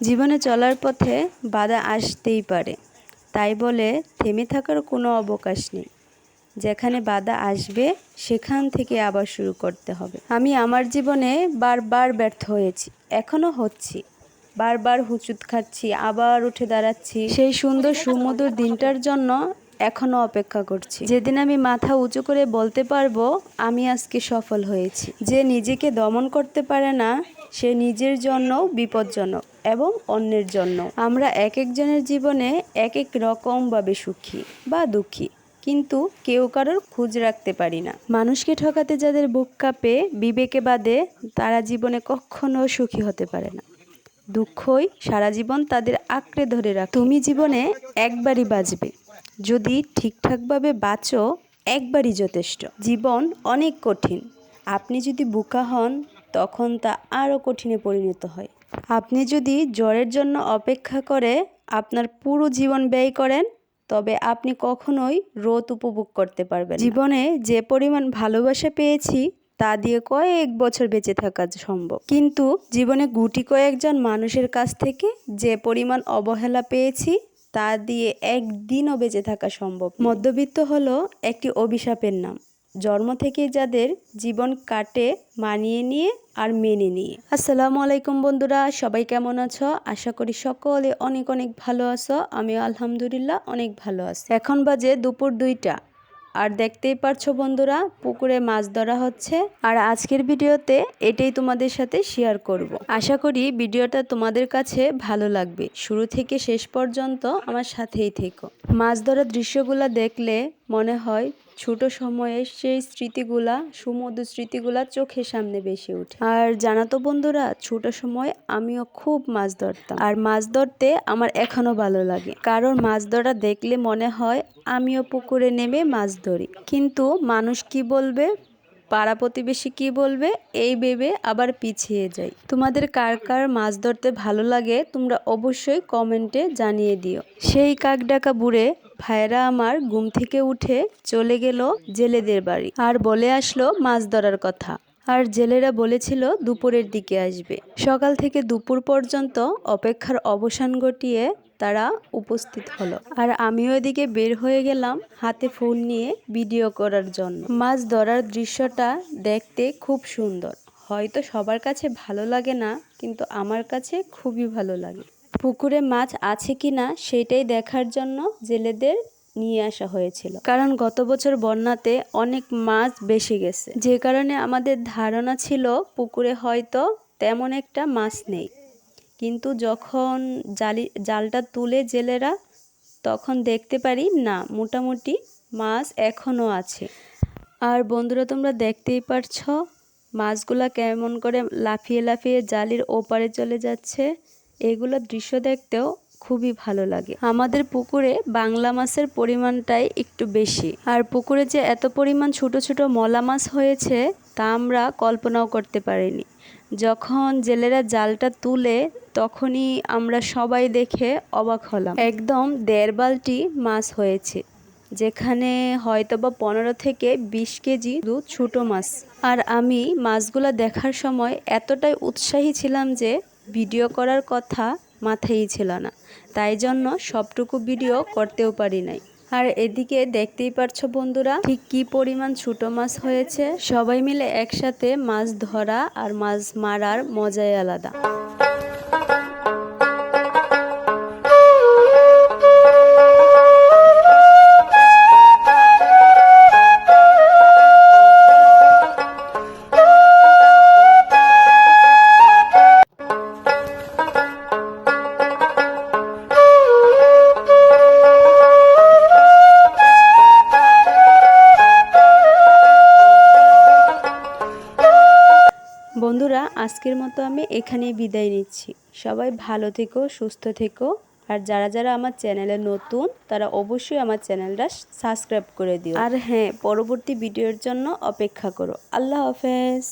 জীবনে চলার পথে বাধা আসতেই পারে, তাই বলে থেমে থাকার কোনো অবকাশ নেই। যেখানে বাধা আসবে সেখান থেকে আবার শুরু করতে হবে। আমি আমার জীবনে বারবার ব্যর্থ হয়েছি, এখনও হচ্ছি। বারবার হুঁচুট খাচ্ছি, আবার উঠে দাঁড়াচ্ছি। সেই সুন্দর সুমধুর দিনটার জন্য এখনও অপেক্ষা করছি, যেদিন আমি মাথা উঁচু করে বলতে পারবো আমি আজকে সফল হয়েছি। যে নিজেকে দমন করতে পারে না সে নিজের জন্যও বিপজ্জনক এবং অন্যের জন্য। আমরা এক একজনের জীবনে এক এক রকমভাবে সুখী বা দুঃখী, কিন্তু কেউ কারোর খোঁজ রাখতে পারি না। মানুষকে ঠকাতে যাদের বুক কাঁপে, বিবেকে বাদে, তারা জীবনে কখনো সুখী হতে পারে না। দুঃখই সারা জীবন তাদের আঁকড়ে ধরে রাখে। তুমি জীবনে একবারই বাঁচবে, যদি ঠিকঠাকভাবে বাঁচো একবারই যথেষ্ট। জীবন অনেক কঠিন, আপনি যদি বোকা হন তখন তা আরও কঠিনে পরিণত হয়। আপনি যদি জ্বরের জন্য অপেক্ষা করে আপনার পুরো জীবন ব্যয় করেন তবে আপনি কখনোই রোদ উপভোগ করতে পারবেন না। জীবনে যে পরিমাণ ভালোবাসা পেয়েছি তা দিয়ে কয়েক বছর বেঁচে থাকা সম্ভব, কিন্তু জীবনে গুটি কয়েকজন মানুষের কাছ থেকে যে পরিমাণ অবহেলা পেয়েছি তা দিয়ে একদিনও বেঁচে থাকা সম্ভব। মধ্যবিত্ত হলো একটি অভিশাপের নাম, জন্ম থেকে যাদের জীবন কাটে মানিয়ে নিয়ে আর মেনে নিয়ে। আসসালামু আলাইকুম বন্ধুরা, সবাই কেমন আছো? আশা করি সকলে অনেক অনেক ভালো আছো। আমি আলহামদুলিল্লাহ অনেক ভালো আছি। এখন বাজে দুপুর 2টা, আর দেখতেই পারছো বন্ধুরা পুকুরে মাছ ধরা হচ্ছে। আর আজকের ভিডিওতে এটাই তোমাদের সাথে শেয়ার করব। আশা করি ভিডিওটা তোমাদের কাছে ভালো লাগবে, শুরু থেকে শেষ পর্যন্ত আমার সাথেই থেকো। মাছ ধরার দৃশ্যগুলো দেখলে মনে হয় ছোট সময়ের সেই স্মৃতিগুলা, সুমধুর স্মৃতিগুলা চোখের সামনে ভেসে ওঠে। আর জানো তো বন্ধুরা, ছোট সময় আমিও খুব মাছ ধরতাম, আর মাছ ধরতে আমার এখনো ভালো লাগে। কারণ মাছ ধরা দেখলে মনে হয় আমিও পুকুরে নেমে মাছ ধরি। কিন্তু মানুষ কি বলবে, পাড়া প্রতিবেশী কি বলবে, এই ভেবে আবার পিছিয়ে যাই। তোমাদের কার কার মাছ ধরতে ভালো লাগে তোমরা অবশ্যই কমেন্টে জানিয়ে দিও। সেই কাক ডাকা বুড়ে ভাইরা আমার ঘুম থেকে উঠে চলে গেল জেলেদের বাড়ি, আর বলে আসলো মাছ ধরার কথা। আর জেলেরা বলেছিল দুপুরের দিকে আসবে। সকাল থেকে দুপুর পর্যন্ত অপেক্ষার অবসান ঘটিয়ে তারা উপস্থিত হলো, আর আমিও এদিকে বের হয়ে গেলাম হাতে ফোন নিয়ে ভিডিও করার জন্য। মাছ ধরার দৃশ্যটা দেখতে খুব সুন্দর, হয়তো সবার কাছে ভালো লাগে না, কিন্তু আমার কাছে খুবই ভালো লাগে। পুকুরে মাছ আছে কিনা সেটাই দেখার জন্য জেলেদের নিয়ে আসা হয়েছিল, কারণ গত বছর বন্যাতে অনেক মাছ বেশি গেছে, যে কারণে আমাদের ধারণা ছিল পুকুরে হয়তো তেমন একটা মাছ নেই। কিন্তু যখন জালটা তুলে জেলেরা, তখন দেখতে পারি না, মোটামুটি মাছ এখনও আছে। আর বন্ধুরা তোমরা দেখতেই পারছো মাছগুলা কেমন করে লাফিয়ে লাফিয়ে জালির ওপারে চলে যাচ্ছে। এগুলো দৃশ্য দেখতেও খুবই ভালো লাগে। আমাদের পুকুরে বাংলা মাছের পরিমাণটাই একটু বেশি, আর পুকুরে যে এত পরিমাণ ছোট ছোট মলা মাছ হয়েছে তা আমরা কল্পনাও করতে পারিনি। যখন জেলেরা জালটা তুলে তখনই আমরা সবাই দেখে অবাক হলাম, একদম 1.5 বালতি মাছ হয়েছে, যেখানে হয়তোবা 15 থেকে 20 কেজি ছোট মাছ। আর আমি মাছগুলা দেখার সময় এতটাই উৎসাহী ছিলাম যে ভিডিও করার কথা মাথায়ই ছিল না, তাই জন্য সবটুকু ভিডিও করতেও পারি নাই। আর এদিকে দেখতেই পারছো বন্ধুরা ঠিক কি পরিমাণ ছোট মাছ হয়েছে। সবাই মিলে একসাথে মাছ ধরা আর মাছ মারার মজাই আলাদা। বন্ধুরা আজকের মতো আমি এখানেই বিদায় নিচ্ছি। সবাই ভালো থেকো, সুস্থ থেকো, আর যারা যারা আমার চ্যানেলে নতুন তারা অবশ্যই আমার চ্যানেলটা সাবস্ক্রাইব করে দিও। আর হ্যাঁ, পরবর্তী ভিডিওর জন্য অপেক্ষা করো। আল্লাহ হাফেজ।